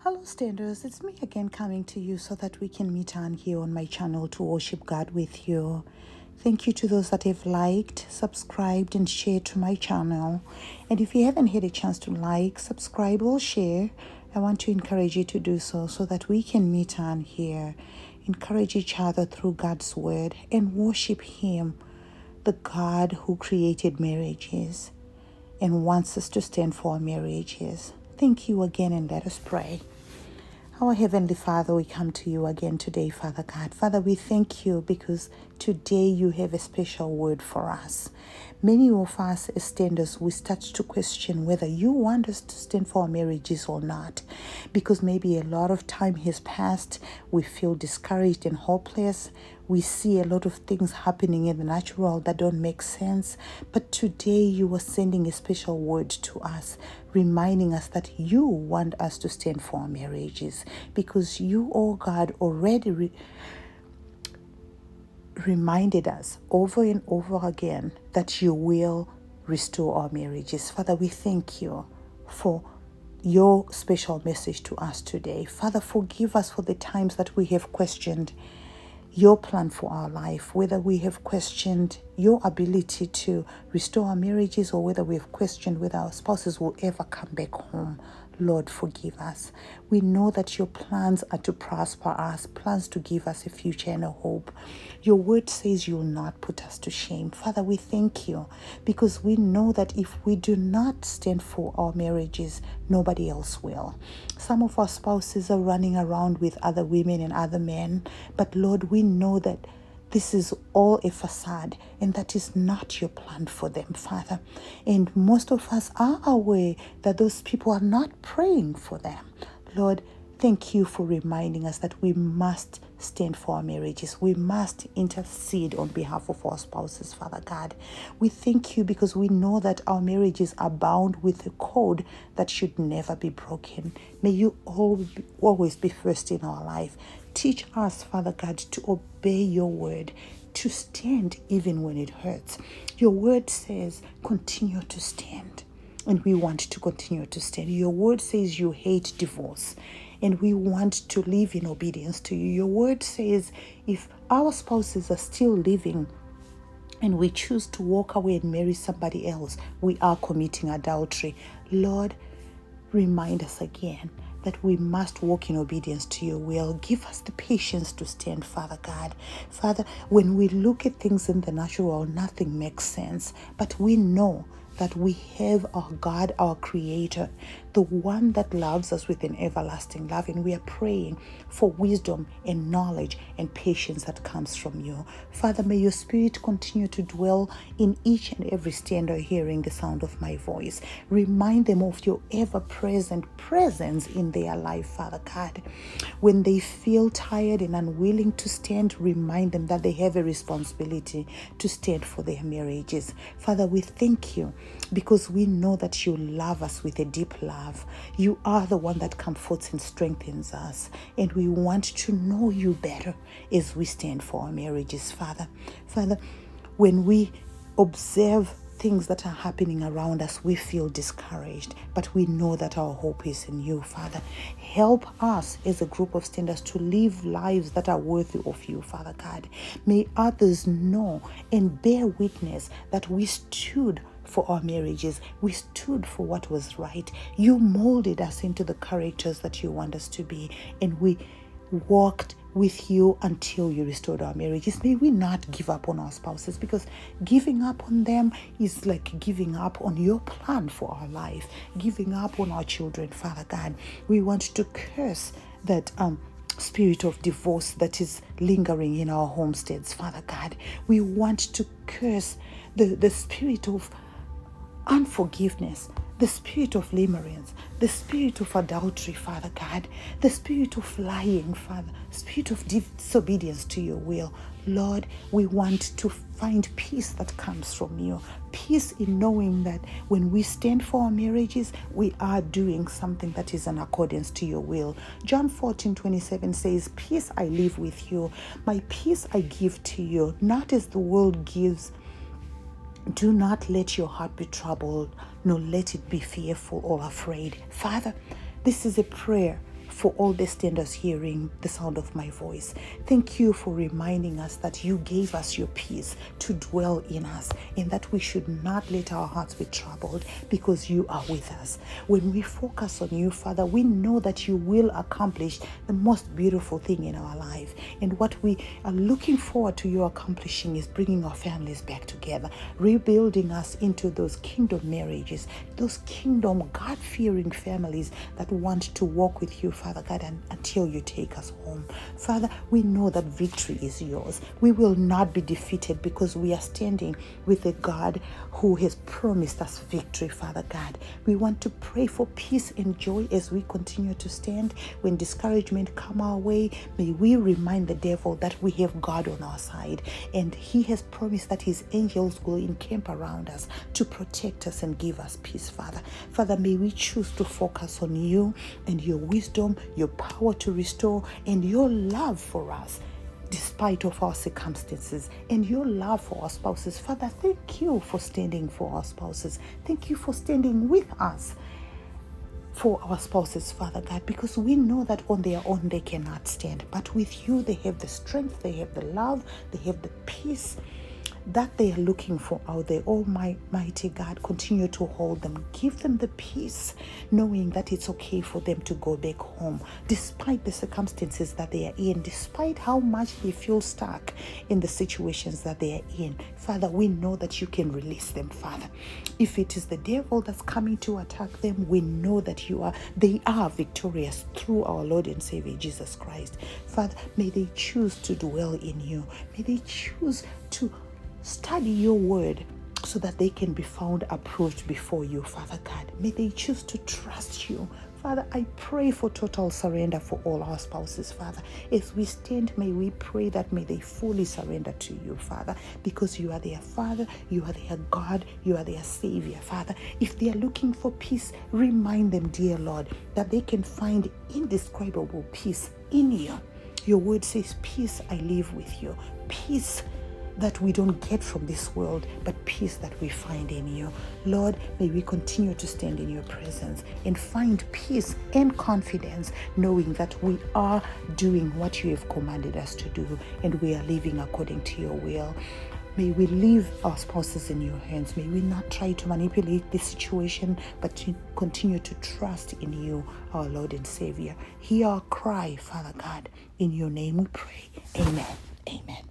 Hello, Standers. It's me again coming to you so that we can meet on here on my channel to worship God with you. Thank you to those that have liked, subscribed, and shared to my channel. And if you haven't had a chance to like, subscribe, or share, I want to encourage you to do so that we can meet on here, encourage each other through God's word, and worship Him, the God who created marriages and wants us to stand for our marriages. Thank you again, and let us pray. Our Heavenly Father, we come to you again today, Father God. Father, we thank you because today you have a special word for us. Many of us as standers, we start to question whether you want us to stand for our marriages or not. Because maybe a lot of time has passed, we feel discouraged and hopeless. We see a lot of things happening in the natural that don't make sense. But today you are sending a special word to us, reminding us that you want us to stand for our marriages because you, oh God, already reminded us over and over again that you will restore our marriages. Father, we thank you for your special message to us today. Father, forgive us for the times that we have questioned your plan for our life, whether we have questioned your ability to restore our marriages or whether we have questioned whether our spouses will ever come back home. Lord, forgive us. We know that your plans are to prosper us, plans to give us a future and a hope. Your word says you will not put us to shame. Father, we thank you because we know that if we do not stand for our marriages, nobody else will. Some of our spouses are running around with other women and other men, but Lord, we know that this is all a facade and that is not your plan for them, Father. And most of us are aware that those people are not praying for them. Lord, thank you for reminding us that we must stand for our marriages. We must intercede on behalf of our spouses, Father God. We thank you because we know that our marriages are bound with a code that should never be broken. May you always be first in our life. Teach us, Father God, to obey your word, to stand even when it hurts. Your word says, continue to stand. And we want to continue to stand. Your word says you hate divorce. And we want to live in obedience to you. Your word says if our spouses are still living and we choose to walk away and marry somebody else, we are committing adultery. Lord, remind us again that we must walk in obedience to your will. Give us the patience to stand, Father God. Father, when we look at things in the natural, nothing makes sense. But we know that we have our God, our Creator, the one that loves us with an everlasting love. And we are praying for wisdom and knowledge and patience that comes from you. Father, may your Spirit continue to dwell in each and every stander hearing the sound of my voice. Remind them of your ever-present presence in their life, Father God. When they feel tired and unwilling to stand, remind them that they have a responsibility to stand for their marriages. Father, we thank you because we know that you love us with a deep love. You are the one that comforts and strengthens us, and we want to know you better as we stand for our marriages, Father. Father, when we observe things that are happening around us, we feel discouraged, but we know that our hope is in you, Father. Help us as a group of standers to live lives that are worthy of you, Father God. May others know and bear witness that we stood for our marriages. We stood for what was right. You molded us into the characters that you want us to be, and we walked with you until you restored our marriages. May we not give up on our spouses, because giving up on them is like giving up on your plan for our life, giving up on our children, Father God. We want to curse that spirit of divorce that is lingering in our homesteads, Father God. We want to curse the spirit of unforgiveness, the spirit of limerence, the spirit of adultery, Father God, the spirit of lying, Father, spirit of disobedience to your will. Lord, we want to find peace that comes from you. Peace in knowing that when we stand for our marriages, we are doing something that is in accordance to your will. John 14:27 says, peace I leave with you. My peace I give to you, not as the world gives. Do not let your heart be troubled, nor let it be fearful or afraid. Father, this is a prayer for all the standers hearing the sound of my voice. Thank you for reminding us that you gave us your peace to dwell in us, and that we should not let our hearts be troubled, because you are with us. When we focus on you, Father, we know that you will accomplish the most beautiful thing in our life. And what we are looking forward to you accomplishing is bringing our families back together, rebuilding us into those kingdom marriages, those kingdom God-fearing families that want to walk with you, Father God, until you take us home. Father, we know that victory is yours. We will not be defeated, because we are standing with a God who has promised us victory, Father God. We want to pray for peace and joy as we continue to stand. When discouragement come our way, may we remind the devil that we have God on our side, and he has promised that his angels will encamp around us to protect us and give us peace, Father. Father, may we choose to focus on you and your wisdom, your power to restore, and your love for us despite of our circumstances, and your love for our spouses. Father, thank you for standing for our spouses. Thank you for standing with us for our spouses, Father God, because we know that on their own they cannot stand, but with you they have the strength, they have the love, they have the peace that they are looking for out there. Almighty God, continue to hold them. Give them the peace, knowing that it's okay for them to go back home, despite the circumstances that they are in, despite how much they feel stuck in the situations that they are in. Father, we know that you can release them, Father. If it is the devil that's coming to attack them, we know that they are victorious through our Lord and Savior Jesus Christ. Father, may they choose to dwell in you. May they choose to study your word so that they can be found approved before you, Father God. May they choose to trust you. Father, I pray for total surrender for all our spouses, Father. As we stand, may we pray that may they fully surrender to you, Father, because you are their Father, you are their God, you are their Savior, Father. If they are looking for peace, remind them, dear Lord, that they can find indescribable peace in you. Your word says, peace I live with you. Peace that we don't get from this world, but peace that we find in you. Lord, may we continue to stand in your presence and find peace and confidence, knowing that we are doing what you have commanded us to do, and we are living according to your will. May we leave our spouses in your hands. May we not try to manipulate this situation, but to continue to trust in you, our Lord and Savior. Hear our cry, Father God. In your name we pray. Amen. Amen.